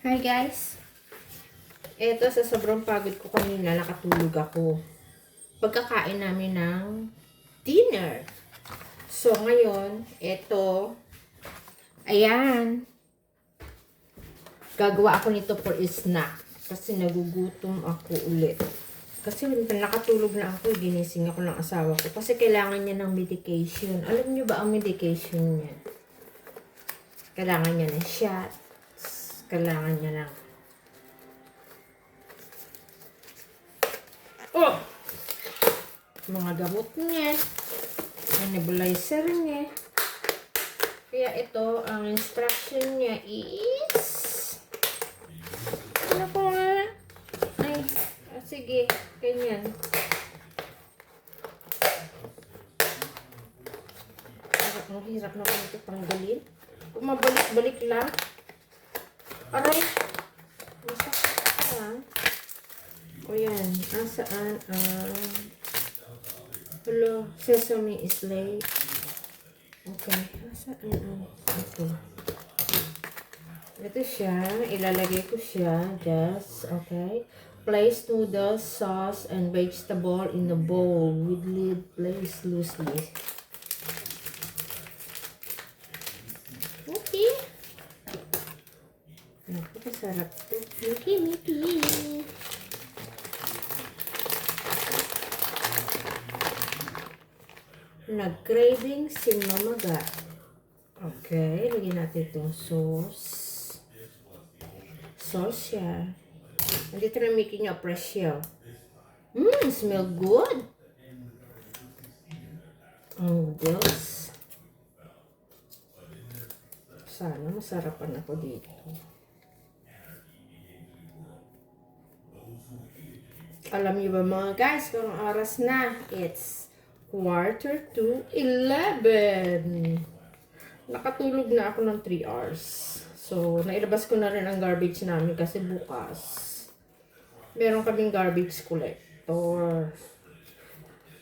Hi guys! Eto, sa sobrang pagod ko kanina, nakatulog ako. Pagkakain namin ng dinner. So, ngayon, eto, ayan. Gagawa ako nito for a snack. Kasi nagugutom ako ulit. Kasi nakatulog na ako, ginising ako ng asawa ko. Kasi kailangan niya ng medication. Alam niyo ba ang medication niya? Kailangan niya ng shots. Kailangan niya ng mga gamot niya, ang nebulizer niya. Kaya ito, ang instruction niya is, ano po nga? Ay, sige, ganyan. Ang hirap na ito tanggalin. Kumabalik-balik lang. Aray, masakit lang. O yan, nasaan ang hello, sesame is late. Okay, nasaan ang ito? Ito siya, ilalagay ko siya, just, okay. Place noodles, sauce, and vegetable in a bowl with lid placed loosely. Okay. Naku, masarap to. Miki. Nag-craving si Mamaga. Okay, lagyan natin itong sauce. Sauce siya. Nandito na making a presyo. Smell good. Ang Diyos. Sana masarapan ako dito. Alam niyo ba mga guys, kung oras na, it's 11:15. Nakatulog na ako ng 3 hours. So, nailabas ko na rin ang garbage namin kasi bukas meron kaming garbage collector.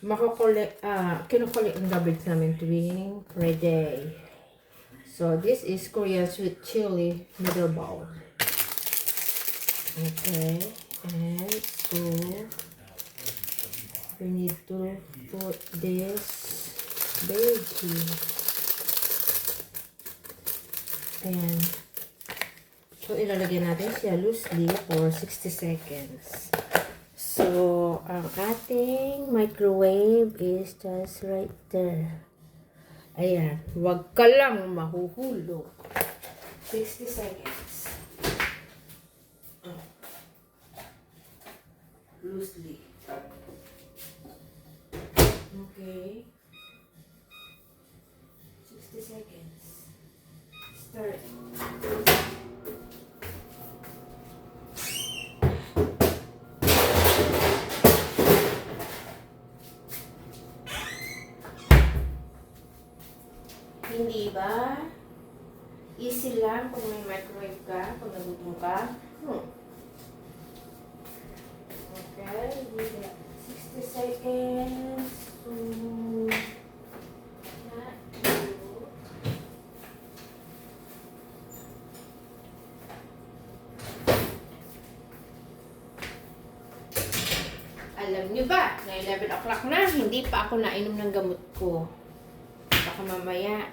Kinukulit ang garbage namin tuwing Friday. So, this is Korean sweet chili noodle bowl. Okay. And so, we need to put this veggie. Ayan. So, ilalagay natin siya loosely for 60 seconds. So, ang ating microwave is just right there. Ayan. Huwag ka lang mahuhulog. 60 seconds. Loosely. Okay. 60 seconds. Start. Hindi ba? Easy lang kung may microwave ka, kung nagutom ka. Okay, 60 seconds to not do. Alam nyo ba, na 11 o'clock na, hindi pa ako nainom ng gamot ko. Baka mamaya,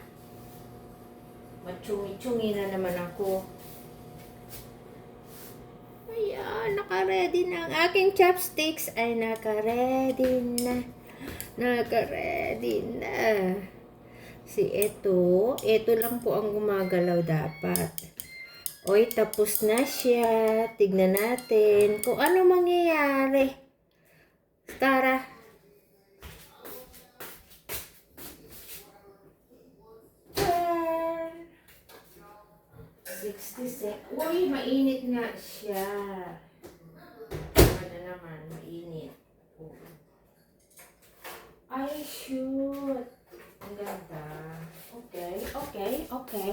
matsungi-tsungi na naman ako. Ayan, naka-ready na ang aking chopsticks. Ay, naka-ready na. Naka-ready na. Ito lang po ang gumagalaw dapat. Oy, tapos na siya. Tignan natin kung ano mangyayari. Tara. Uy, mainit nga siya. Ano naman, mainit. Ay, shoot. Ang ganda. Okay.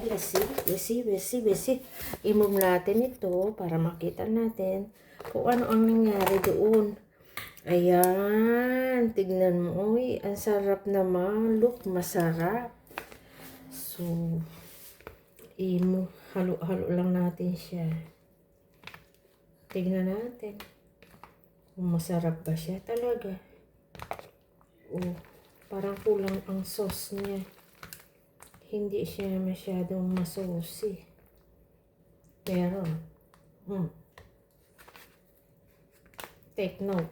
Let's see. I-move natin ito para makita natin kung ano ang nangyari doon. Ayan. Tignan mo. Uy, ang sarap naman. Look, masarap. So, halo-halo lang natin siya. Tignan natin. Kung masarap ba siya talaga. Oh, parang kulang ang sauce niya. Hindi siya masyadong masusi. Pero, take note.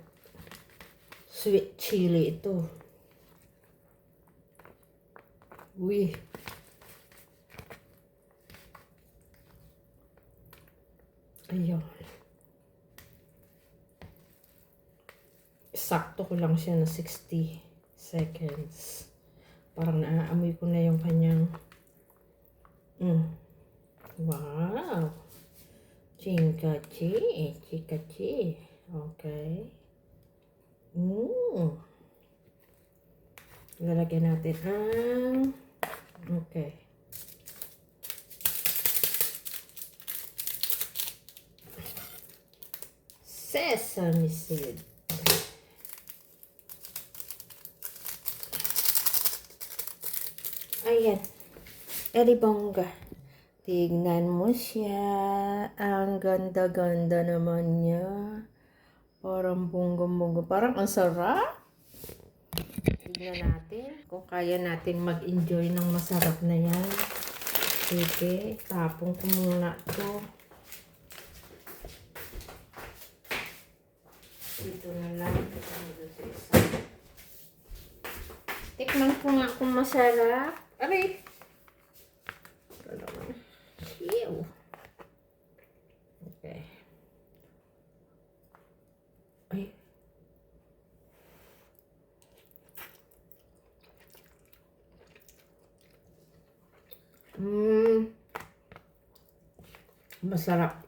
Sweet chili ito. Uy. Ayun. Sakto ko lang siya na 60 seconds. Parang naaamoy ko na yung kanyang wow. Chinkachi. Chikachi. Okay. Lalagyan natin ang okay. Sesame seed. Ayan. Eribongga. Tignan mo siya. Ang ganda-ganda naman niya. Parang bunga-bunga. Parang ang sarap. Tignan natin kung kaya natin mag-enjoy ng masarap na yan. Sige, tapong ko muna ito. Dito na lang. Tikman ko nga kung masarap. Aray! Ew. Okay. Ay. Masarap.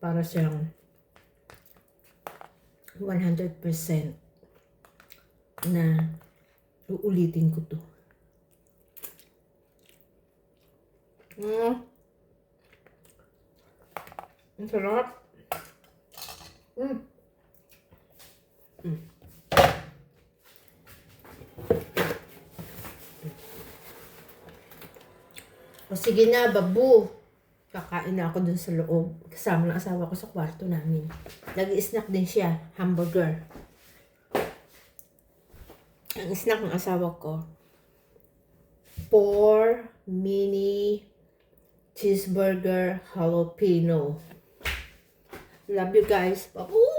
Para siyang 100% na uulitin ko to. Ang sarap. O sige na, babu. Kakain na ako dun sa loob. Kasama ng asawa ko sa kwarto namin. Nag-i-snack din siya. Hamburger. Ang snack ng asawa ko, 4 mini cheeseburger jalapeno. Love you guys. Babu!